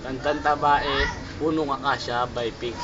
Kantang Tabae, Punong Akasya by Pix.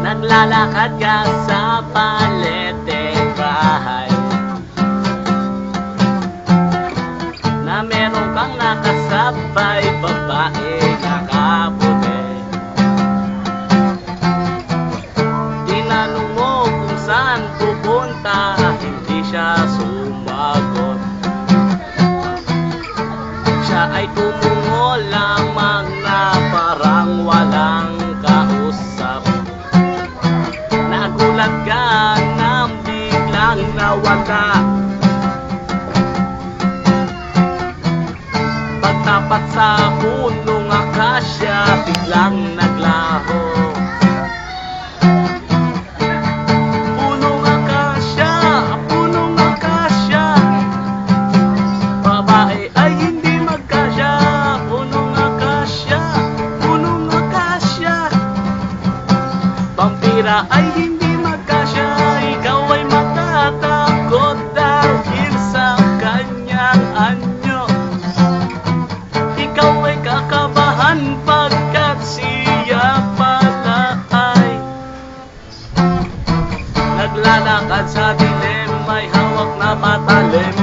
Naglalakad ka sa paleteng bahay na meron kang nakasabay, babae nakaputi. Tinanong mo kung saan pupunta, hindi siya sumagot. Siya ay tumungo lamang na parang walang kausap. Nagulat ka nang biglang nawala. Pagtapat sa punong akasya, biglang naglaho. Punong akasya, punong akasya, babae ay hindi magkasya. Punong akasya, punong akasya, vampira ay hindi magkasya. Ikaw ay matatakot dahil sa kanyang anyo. Ikaw ay kakabahan pagkat siya pala ay naglalakad sa dilim, may hawak na patalim.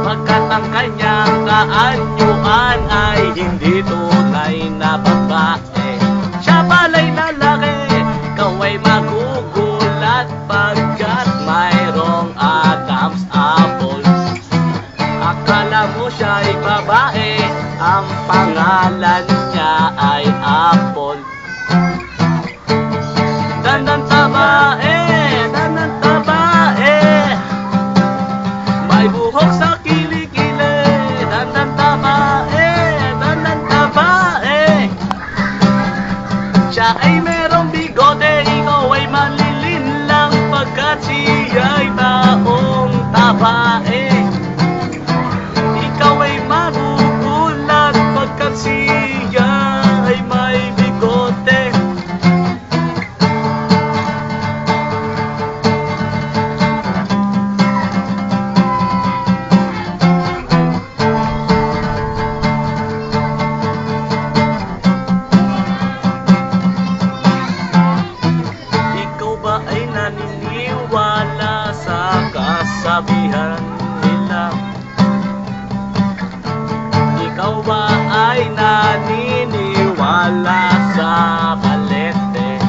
Pagkat ang kanyang kaanyuan ay hindi tunay na babae, siya pala'y lalaki. Ikaw ay magugulat pagkat mayroong Adam's apple. Akala mo siya'y babae, ang pangalan niya ay Apple. Danang tabae, danang tabae, may buhok sa kilikili. Danang tabae, danang tabae, siya ay merong bigote. Ikaw ay malilinlang pagkat siya'y taong tabae. Ikaw ay magugulat pagkat siya ay may bigote. Ikaw ba ay naniniwala sa kasabihan nila? Ikaw ba ay naniniwala sa balete?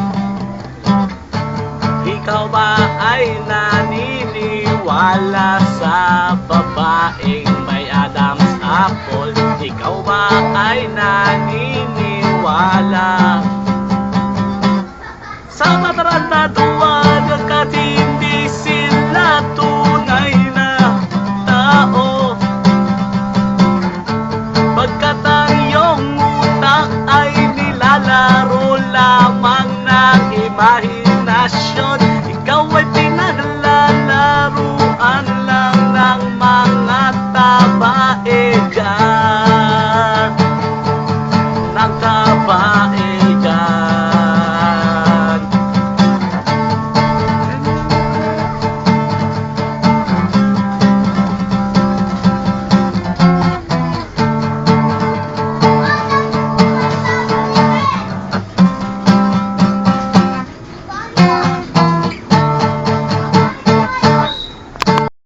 Ikaw ba ay naniniwala sa babaeng may Adam's apple? Ikaw ba ay naniniwala